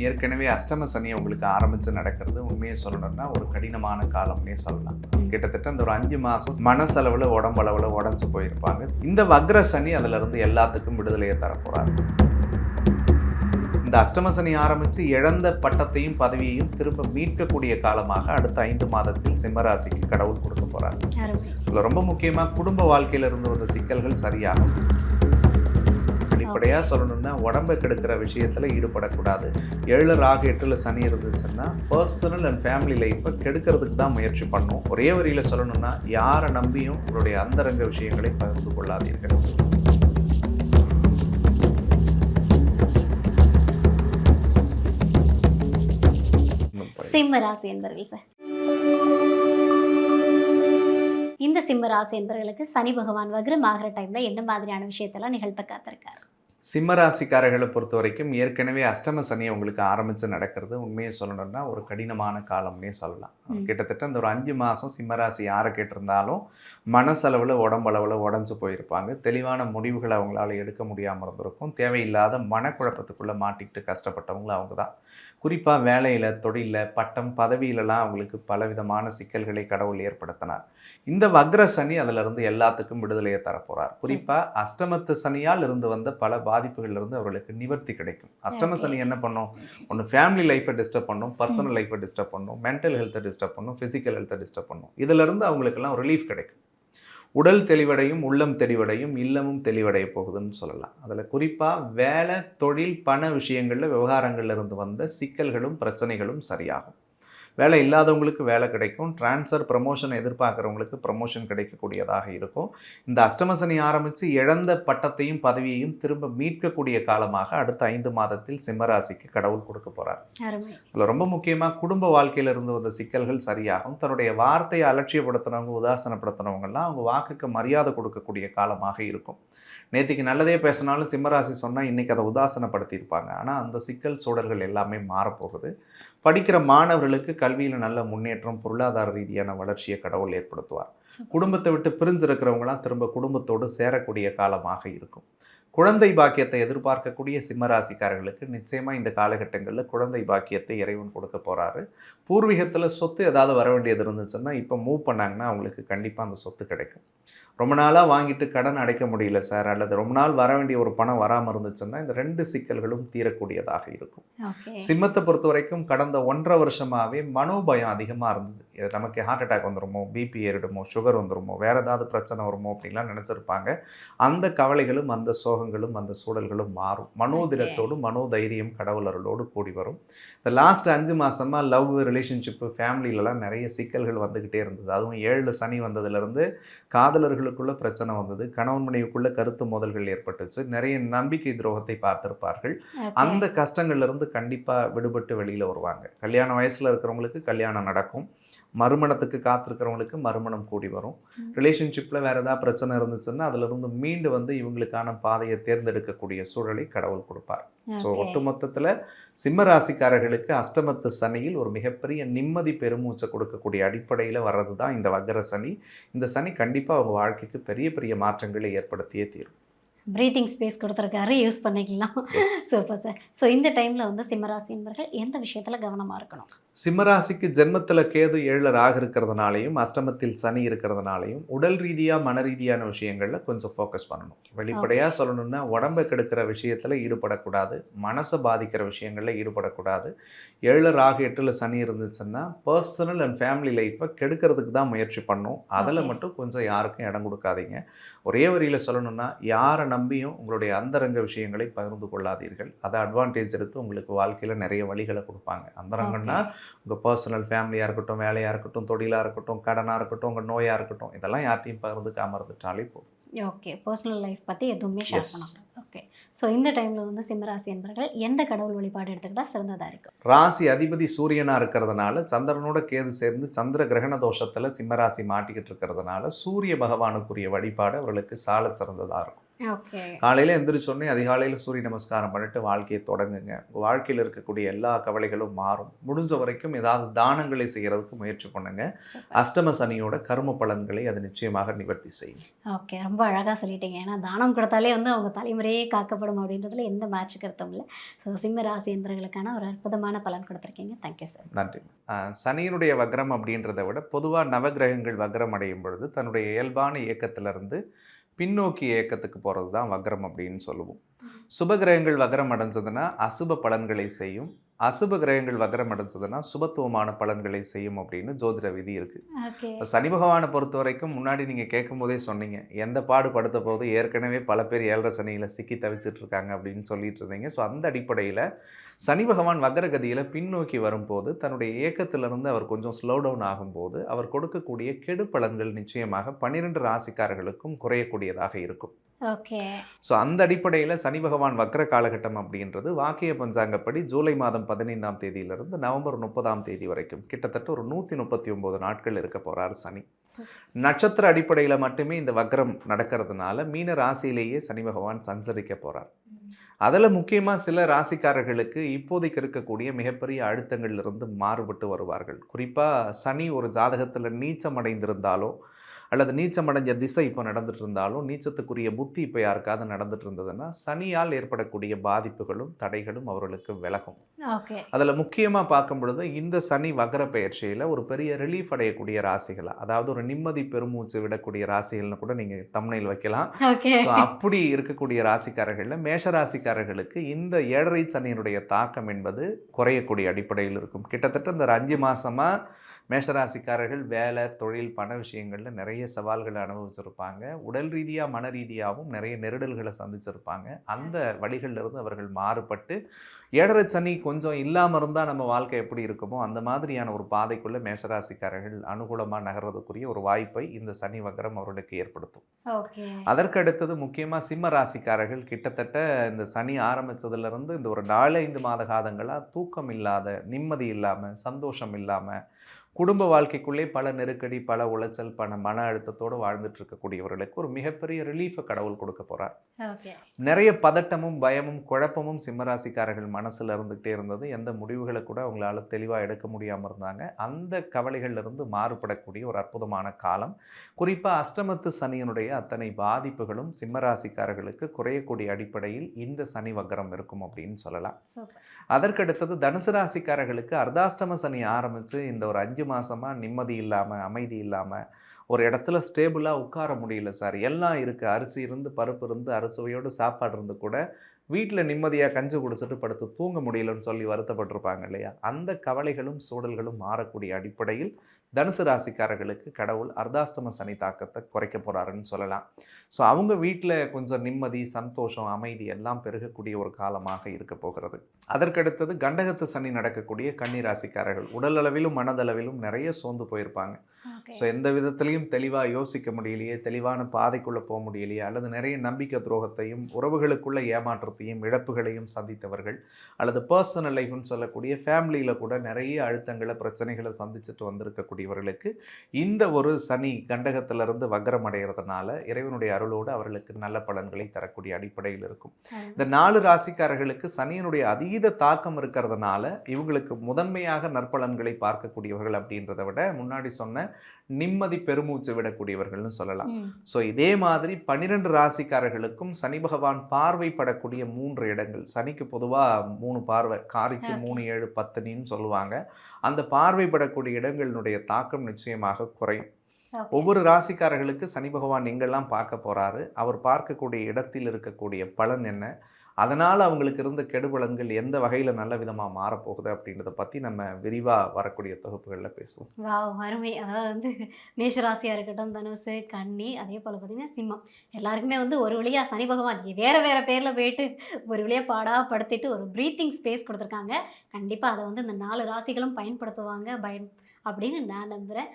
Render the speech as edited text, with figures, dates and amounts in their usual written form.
ஏற்கனவே அஷ்டம சனி உங்களுக்கு ஆரம்பித்து நடக்கிறது உண்மையை சொல்லணும்னா ஒரு கடினமான காலம்னே சொல்லலாம். கிட்டத்தட்ட இந்த ஒரு 5 மாதம் மனசளவில் உடம்பளவில் உடஞ்சி போயிருப்பாங்க. இந்த வக்ர சனி அதிலிருந்து எல்லாத்துக்கும் விடுதலையை தரப்போகிறார். இந்த அஷ்டம சனி ஆரம்பித்து இழந்த பட்டத்தையும் பதவியையும் திரும்ப மீட்கக்கூடிய காலமாக அடுத்த 5 மாதத்தில் சிம்மராசிக்கு கடவுள் கொடுக்க போகிறார். இதில் ரொம்ப முக்கியமாக குடும்ப வாழ்க்கையில் இருந்து வந்த சிக்கல்கள் சரியாகும். வெளிப்படையாக சொல்லணும்னா உடம்பை கெடுக்கிற விஷயத்தில் ஈடுபடக்கூடாது. 7 ராகு 8 சனி இருந்துச்சுன்னா பர்சனல் அண்ட் ஃபேமிலி லைஃப்பை கெடுக்கிறதுக்கு தான் முயற்சி பண்ணும். ஒரே வரியில் சொல்லணும்னா யாரை நம்பியும் உங்களுடைய அந்தரங்க விஷயங்களை பகிர்ந்து கொள்ளாதீர்கள். சிம்ம ராசி என்பர்கள் சார், இந்த சிம்ம ராசி என்பவர்களுக்கு சனி பகவான் வக்ரம் ஆகிற டைம்ல என்ன மாதிரியான விஷயத்தெல்லாம் நிகழ்த்த காத்திருக்காரு? சிம்மராசிக்காரர்களை பொறுத்த வரைக்கும் ஏற்கனவே அஷ்டம சனி உங்களுக்கு ஆரம்பித்து நடக்கிறது உண்மையை சொல்லணும்னா ஒரு கடினமான காலம்னே சொல்லலாம். கிட்டத்தட்ட இந்த ஒரு 5 மாதம் சிம்மராசி யாரை கேட்டிருந்தாலும் மனசளவில் உடம்பளவில் உடஞ்சி போயிருப்பாங்க. தெளிவான முடிவுகளை அவங்களால எடுக்க முடியாமல் இருந்திருக்கும். தேவையில்லாத மனக்குழப்பத்துக்குள்ளே மாட்டிக்கிட்டு கஷ்டப்பட்டவங்களும் அவங்க தான். குறிப்பாக வேலையில், தொழிலில், பட்டம், பதவியிலலாம் அவங்களுக்கு பலவிதமான சிக்கல்களை கடவுள் ஏற்படுத்தினார். இந்த வக்ர சனி அதிலிருந்து எல்லாத்துக்கும் விடுதலையை தரப்போகிறார். குறிப்பாக அஷ்டமத்து சனியால் இருந்து வந்த பல பாதிப்புகளிலிருந்து அவர்களுக்கு நிவர்த்தி கிடைக்கும். அஷ்டம சனி என்ன பண்ணும்? ஒன்று ஃபேமிலி லைஃப்பை டிஸ்டர்ப் பண்ணும், பர்சனல் லைஃப்பை டிஸ்டர்ப் பண்ணும், மென்டல் ஹெல்த்தை டிஸ்டர்ப் பண்ணும், ஃபிசிக்கல் ஹெல்த்தை டிஸ்டர்ப் பண்ணும். இதிலிருந்து அவங்களுக்கெல்லாம் ரிலீஃப் கிடைக்கும். உடல் தெளிவடையும், உள்ளம் தெளிவடையும், இல்லமும் தெளிவடைய போகுதுன்னு சொல்லலாம். அதில் குறிப்பாக வேலை, தொழில், பண விஷயங்களில் விவகாரங்களில் இருந்து வந்த சிக்கல்களும் பிரச்சனைகளும் சரியாகும். வேலை இல்லாதவங்களுக்கு வேலை கிடைக்கும். ட்ரான்ஸ்ஃபர், ப்ரமோஷன் எதிர்பார்க்குறவங்களுக்கு ப்ரமோஷன் கிடைக்கக்கூடியதாக இருக்கும். இந்த அஷ்டம சனி ஆரம்பித்து இழந்த பட்டத்தையும் பதவியையும் திரும்ப மீட்கக்கூடிய காலமாக அடுத்த 5 மாதத்தில் சிம்மராசிக்கு கடவுள் கொடுக்க போகிறார். இதில் ரொம்ப முக்கியமாக குடும்ப வாழ்க்கையில் இருந்து வந்த சிக்கல்கள் சரியாகும். தன்னுடைய வார்த்தையை அலட்சியப்படுத்தினவங்க, உதாசனப்படுத்தினவங்கலாம் அவங்க வாக்குக்கு மரியாதை கொடுக்கக்கூடிய காலமாக இருக்கும். நேற்றுக்கு நல்லதே பேசினாலும் சிம்மராசி சொன்னால் இன்றைக்கி அதை உதாசனப்படுத்தியிருப்பாங்க. ஆனால் அந்த சிக்கல் சூழல்கள் எல்லாமே மாறப்போகுது. படிக்கிற மாணவர்களுக்கு கல்வியில் நல்ல முன்னேற்றம், பொருளாதார ரீதியான வளர்ச்சியை கடவுள் ஏற்படுத்துவார். குடும்பத்தை விட்டு பிரிஞ்சிருக்கிறவங்களாம் திரும்ப குடும்பத்தோடு சேரக்கூடிய காலமாக இருக்கும். குழந்தை பாக்கியத்தை எதிர்பார்க்கக்கூடிய சிம்மராசிக்காரர்களுக்கு நிச்சயமாக இந்த காலகட்டங்களில் குழந்தை பாக்கியத்தை இறைவன் கொடுக்க போகிறாரு. பூர்வீகத்தில் சொத்து ஏதாவது வர வேண்டியது இருந்துச்சுன்னா இப்போ மூவ் பண்ணாங்கன்னா அவங்களுக்கு கண்டிப்பாக அந்த சொத்து கிடைக்கும். ரொம்ப நாளாக வாங்கிட்டு கடன் அடைக்க முடியல சார், அல்லது ரொம்ப நாள் வர வேண்டிய ஒரு பணம் வராமல் இருந்துச்சுன்னா இந்த 2 சிக்கல்களும் தீரக்கூடியதாக இருக்கும். சிம்மத்தை பொறுத்த வரைக்கும் கடந்த 1.5 வருஷமாகவே மனோபயம் அதிகமாக இருந்தது. நமக்கு ஹார்ட் அட்டாக் வந்துடுமோ, பிபி ஏறிடுமோ, சுகர் வந்துடுமோ, வேறு ஏதாவது பிரச்சனை வருமோ அப்படின்லாம் நினச்சிருப்பாங்க. அந்த கவலைகளும், அந்த சோகங்களும், அந்த சூழல்களும் மாறும். மனோதிடத்தோடு, மனோதைரியம் கடவுள் அருளோடு கூடி வரும். இந்த லாஸ்ட் 5 மாதமாக லவ், ரிலேஷன்ஷிப்பு, ஃபேமிலியிலலாம் நிறைய சிக்கல்கள் வந்துக்கிட்டே இருந்தது. அதுவும் 7 சனி வந்ததுலேருந்து காதலர்களுக்குள்ள பிரச்சனை வந்தது, கணவன் மனைவிக்குள்ள கருத்து மோதல்கள் ஏற்பட்டுச்சு, நிறைய நம்பிக்கை துரோகத்தை பார்த்திருப்பார்கள். அந்த கஷ்டங்கள்லேருந்து கண்டிப்பாக விடுபட்டு வெளியில் வருவாங்க. கல்யாண வயசில் இருக்கிறவங்களுக்கு கல்யாணம் நடக்கும். மறுமணத்துக்கு காத்திருக்கிறவங்களுக்கு மறுமணம் கூடி வரும். ரிலேஷன்ஷிப்பில் வேறு ஏதாவது பிரச்சனை இருந்துச்சுன்னா அதிலிருந்து மீண்டு வந்து இவங்களுக்கான பாதையை தேர்ந்தெடுக்கக்கூடிய சூழலை கடவுள் கொடுப்பார். ஸோ ஒட்டுமொத்தத்தில் சிம்ம ராசிக்காரர்களுக்கு அஷ்டமத்து சனியில் ஒரு மிகப்பெரிய நிம்மதி, பெருமூச்சை கொடுக்கக்கூடிய அடிப்படையில் வர்றது தான் இந்த வக்ர சனி. இந்த சனி கண்டிப்பாக அவங்க வாழ்க்கைக்கு பெரிய பெரிய மாற்றங்களை ஏற்படுத்தியே தீரும். ப்ரீத்திங் ஸ்பேஸ் கொடுத்துருக்காரு, யூஸ் பண்ணிக்கலாம். Super sir. ஸோ இந்த டைமில் வந்து சிம்மராசி என்பவர்கள் எந்த விஷயத்தில் கவனமாக இருக்கணும்? சிம்மராசிக்கு ஜென்மத்தில் கேது 7 ராகு இருக்கிறதுனாலையும் அஷ்டமத்தில் சனி இருக்கிறதுனாலையும் உடல் ரீதியாக, மன ரீதியான விஷயங்களில் கொஞ்சம் ஃபோக்கஸ் பண்ணணும். வெளிப்படையாக சொல்லணும்னா உடம்பை கெடுக்கிற விஷயத்தில் ஈடுபடக்கூடாது, மனசை பாதிக்கிற விஷயங்களில் ஈடுபடக்கூடாது. 7 ராகு 8 சனி இருந்துச்சுன்னா பர்சனல் அண்ட் ஃபேமிலி லைஃப்பை கெடுக்கிறதுக்கு தான் முயற்சி பண்ணும். அதில் மட்டும் கொஞ்சம் யாருக்கும் இடம் கொடுக்காதீங்க. ஒரே வரியில் சொல்லணும்னா யாரை நம்பியும் உங்களுடைய அந்தரங்க விஷயங்களை பகிர்ந்து கொள்ளாதீர்கள். அதை அட்வான்டேஜ் எடுத்து உங்களுக்கு வாழ்க்கையில் நிறைய வழிகளை கொடுப்பாங்க. அந்தரங்கன்னா உங்கள் பர்சனல், ஃபேமிலியாக இருக்கட்டும், வேலையாக இருக்கட்டும், தொழிலாக இருக்கட்டும், கடனாக இருக்கட்டும், உங்கள் நோயாக இருக்கட்டும், இதெல்லாம் யார்ட்டையும் பகிர்ந்துக்காம இருந்துட்டாலே போதும். ஓகே, பர்சனல் லைஃப் பற்றி எதுவுமே ஷேர் பண்ணக்கூடாது. ஓகே, ஸோ இந்த டைமில் வந்து சிம்மராசி என்பவர்கள் எந்த கடவுள் வழிபாடு எடுத்துக்கிட்டால் சிறந்ததாக இருக்கும்? ராசி அதிபதி சூரியனாக இருக்கிறதுனால சந்திரனோட கேது சேர்ந்து சந்திர கிரகண தோஷத்தில் சிம்மராசி மாட்டிக்கிட்டு இருக்கிறதுனால சூரிய பகவானுக்குரிய வழிபாடு அவர்களுக்கு சால சிறந்ததாக இருக்கும். ஓகே. காலையில் எந்திரிச்சோடனே அதிகாலையில் சூரிய நமஸ்காரம் பண்ணிட்டு வாழ்க்கையை தொடங்குங்க. வாழ்க்கையில் இருக்கக்கூடிய எல்லா கவலைகளும் மாறும். முடிஞ்ச வரைக்கும் ஏதாவது தானங்களை செய்கிறதுக்கு முயற்சி பண்ணுங்க. அஷ்டம சனியோட கர்ம பலன்களை அது நிச்சயமாக நிவர்த்தி செய்யும். ஓகே, ரொம்ப அழகாக சொல்லிட்டீங்க. ஏன்னா தானம் கொடுத்தாலே வந்து அவங்க தலைமுறையே காக்கப்படும் அப்படின்றதுல எந்த மாற்று கருத்தும் இல்லை. ஸோ சிம்ம ராசி என்பவர்களுக்கான ஒரு அற்புதமான பலன் கொடுத்துருக்கீங்க. Thank you sir. நன்றி. சனியினுடைய வக்ரம் அப்படின்றத விட பொதுவாக நவகிரகங்கள் வக்ரம் அடையும் பொழுது தன்னுடைய இயல்பான இயக்கத்திலிருந்து பின்னோக்கி இயக்கத்துக்கு போகிறது தான் வக்ரம் அப்படின்னு சொல்லுவோம். சுப கிரகங்கள் வக்ரம் அடைஞ்சதுன்னா அசுப பலன்களை செய்யும், அசுப கிரகங்கள் வக்ரம் அடைஞ்சதுன்னா சுபத்துவமான பலன்களை செய்யும் அப்படின்னு ஜோதிட விதி இருக்கு. இப்போ சனி பகவானை பொறுத்த வரைக்கும் முன்னாடி நீங்கள் கேட்கும் போதே சொன்னீங்க, எந்த பாடுபடுத்த போது ஏற்கனவே பல பேர் 7.5 சனியில் சிக்கி தவிச்சிட்டு இருக்காங்க அப்படின்னு சொல்லிட்டு இருந்தீங்க. ஸோ அந்த அடிப்படையில் சனி பகவான் வக்ரகதியில் பின்னோக்கி வரும்போது தன்னுடைய இயக்கத்திலிருந்து அவர் கொஞ்சம் ஸ்லோ டவுன் ஆகும்போது அவர் கொடுக்கக்கூடிய கெடு பலன்கள் நிச்சயமாக 12 ராசிக்காரர்களுக்கும் குறையக்கூடியதாக இருக்கும். ஓகே. ஸோ அந்த அடிப்படையில் சனி பகவான் வக்ர காலகட்டம் அப்படின்றது வாக்கிய பஞ்சாங்கப்படி ஜூலை மாதம் 15ஆம் தேதியிலிருந்து நவம்பர் 30ஆம் தேதி வரைக்கும் கிட்டத்தட்ட ஒரு 139 நாட்கள் இருக்க போகிறார் சனி. நட்சத்திர அடிப்படையில் மட்டுமே இந்த வக்ரம் நடக்கிறதுனால மீன ராசியிலேயே சனி பகவான் சஞ்சரிக்க போகிறார். அதில் முக்கியமாக சில ராசிக்காரர்களுக்கு இப்போதைக்கு இருக்கக்கூடிய மிகப்பெரிய அழுத்தங்கள்லிருந்து மாறுபட்டு வருவார்கள். குறிப்பாக சனி ஒரு ஜாதகத்தில் நீச்சம் அடைந்திருந்தாலோ அல்லது நீச்சமடைஞ்ச திசை இப்போ நடந்துட்டு இருந்தாலும் நீச்சத்துக்குரிய புத்தி இப்போ யாருக்காவது நடந்துட்டு இருந்ததுன்னா சனியால் ஏற்படக்கூடிய பாதிப்புகளும் தடைகளும் அவர்களுக்கு விலகும். அதில் முக்கியமாக பார்க்கும் பொழுது இந்த சனி வக்ர பயிற்சியில் ஒரு பெரிய ரிலீஃப் அடையக்கூடிய ராசிகளாக, அதாவது ஒரு நிம்மதி பெருமூச்சு விடக்கூடிய ராசிகள்னு கூட நீங்கள் தம்ப்நெயில் வைக்கலாம். ஸோ அப்படி இருக்கக்கூடிய ராசிக்காரர்களில் மேஷ ராசிக்காரர்களுக்கு இந்த 7.5 சனியினுடைய தாக்கம் என்பது குறையக்கூடிய அடிப்படையில் இருக்கும். கிட்டத்தட்ட இந்த 5 மாதமாக மேஷராசிக்காரர்கள் வேலை, தொழில், பண விஷயங்களில் நிறைய சவால்களை அனுபவிச்சிருப்பாங்க. உடல் ரீதியாக மன ரீதியாகவும் நிறைய நெருடல்களை சந்திச்சிருப்பாங்க. அந்த வழிகளிலிருந்து அவர்கள் மாறுபட்டு 7.5 சனி கொஞ்சம் இல்லாமல் இருந்தால் நம்ம வாழ்க்கை எப்படி இருக்குமோ அந்த மாதிரியான ஒரு பாதைக்குள்ளே மேஷராசிக்காரர்கள் அனுகூலமாக நகர்றதுக்குரிய ஒரு வாய்ப்பை இந்த சனி வக்ரம் அவர்களுக்கு ஏற்படுத்தும். அதற்கு அடுத்தது முக்கியமாக சிம்ம ராசிக்காரர்கள் கிட்டத்தட்ட இந்த சனி ஆரம்பித்ததுலேருந்து இந்த ஒரு 4-5 மாத காலங்களாக தூக்கம் இல்லாத, நிம்மதி இல்லாமல், சந்தோஷம் இல்லாமல், குடும்ப வாழ்க்கைக்குள்ளே பல நெருக்கடி, பல உளைச்சல், மன அழுத்தத்தோடு வாழ்ந்துட்டு இருக்கக்கூடியவர்களுக்கு ஒரு மிகப்பெரிய ரிலீஃபை கடவுள் கொடுக்க போகிறார். நிறைய பதட்டமும் பயமும் குழப்பமும் சிம்மராசிக்காரர்கள் மனசில் இருந்துகிட்டே இருந்தது. எந்த முடிவுகளை கூட அவங்களால தெளிவாக எடுக்க முடியாமல் இருந்தாங்க. அந்த கவலைகளிலிருந்து மாறுபடக்கூடிய ஒரு அற்புதமான காலம். குறிப்பாக அஷ்டமத்து சனியினுடைய அத்தனை பாதிப்புகளும் சிம்மராசிக்காரர்களுக்கு குறையக்கூடிய அடிப்படையில் இந்த சனி வக்ரம் இருக்கும் அப்படின்னு சொல்லலாம். அதற்கடுத்தது தனுசு ராசிக்காரர்களுக்கு அர்த்தாஷ்டம சனி ஆரம்பித்து இந்த ஒரு 5 மாதமாக நிம்மதி இல்லாமல், அமைதி இல்லாமல், ஒரு இடத்துல ஸ்டேபிளாக உட்கார முடியல சார், எல்லாம் இருக்குது, அரிசி இருந்து, பருப்பு இருந்து, அறுசுவையோடு சாப்பாடு இருந்து கூட வீட்டில் நிம்மதியாக கஞ்சி குடிச்சிட்டு படுத்து தூங்க முடியலன்னு சொல்லி வருத்தப்பட்டிருப்பாங்க இல்லையா? அந்த கவலைகளும் சூழல்களும் மாறக்கூடிய அடிப்படையில் தனுசு ராசிக்காரர்களுக்கு கடவுள் அர்த்தாஷ்டம சனி தாக்கத்தை குறைக்க போகிறாருன்னு சொல்லலாம். ஸோ அவங்க வீட்டில் கொஞ்சம் நிம்மதி, சந்தோஷம், அமைதி எல்லாம் பெருகக்கூடிய ஒரு காலமாக இருக்க போகிறது. அதற்கடுத்தது கண்டகத்து சனி நடக்கக்கூடிய கன்னி ராசிக்காரர்கள் உடல் அளவிலும் மனதளவிலும் நிறைய சோர்ந்து போயிருப்பாங்க. ஸோ எந்த விதத்துலையும் தெளிவாக யோசிக்க முடியலையே, தெளிவான பாதைக்குள்ளே போக முடியலையே, அல்லது நிறைய நம்பிக்கை துரோகத்தையும் உறவுகளுக்குள்ள ஏமாற்றத்தையும் இழப்புகளையும் சந்தித்தவர்கள், அல்லது பர்சனல் லைஃப்னு சொல்லக்கூடிய ஃபேமிலியில் கூட நிறைய அழுத்தங்களை, பிரச்சனைகளை சந்திச்சுட்டு வந்திருக்கக்கூடியவர்களுக்கு இந்த ஒரு சனி கண்டகத்திலிருந்து வக்ரம் அடைகிறதுனால இறைவனுடைய அருளோடு அவர்களுக்கு நல்ல பலன்களை தரக்கூடிய அடிப்படையில் இருக்கும். இந்த 4 ராசிக்காரர்களுக்கு சனியினுடைய அதீத தாக்கம் இருக்கிறதுனால இவங்களுக்கு முதன்மையாக நற்பலன்களை பார்க்கக்கூடியவர்கள் அப்படின்றத விட முன்னாடி சொன்ன நிம்மதி பெருமூச்சு விடக்கூடியவர்கள்னு சொல்லலாம். ஸோ இதே மாதிரி 12 ராசிக்காரர்களுக்கும் சனி பகவான் பார்வைப்படக்கூடிய 3 இடங்கள், சனிக்கு பொதுவாக 3 பார்வை, காரிக்கு 3, 7, 10 சொல்லுவாங்க. அந்த பார்வைப்படக்கூடிய இடங்களினுடைய தாக்கம் நிச்சயமாக குறையும். ஒவ்வொரு ராசிக்காரர்களுக்கு சனி பகவான் எங்கெல்லாம் பார்க்க போகிறாரு, அவர் பார்க்கக்கூடிய இடத்தில் இருக்கக்கூடிய பலன் என்ன, அதனால் அவங்களுக்கு இருந்த கெடுபலன்கள் எந்த வகையில் நல்ல விதமாக மாறப்போகுது அப்படின்றத பற்றி நம்ம விரிவாக வரக்கூடிய தொகுப்புகளில் பேசுவோம். அருமை. அதாவது மேஷராசியாக இருக்கட்டும், தனுசு, கன்னி, அதே போல் பார்த்திங்கன்னா சிம்மம், எல்லாருக்குமே ஒரு வழியாக சனி பகவான் வேறு வேறு பேரில் போயிட்டு ஒரு வழியாக பாடாப்படுத்திட்டு ஒரு ப்ரீத்திங் ஸ்பேஸ் கொடுத்துருக்காங்க. கண்டிப்பாக அதை இந்த 4 ராசிகளும் பயன்படுத்துவாங்க அப்படின்னு நான் நம்புகிறேன்.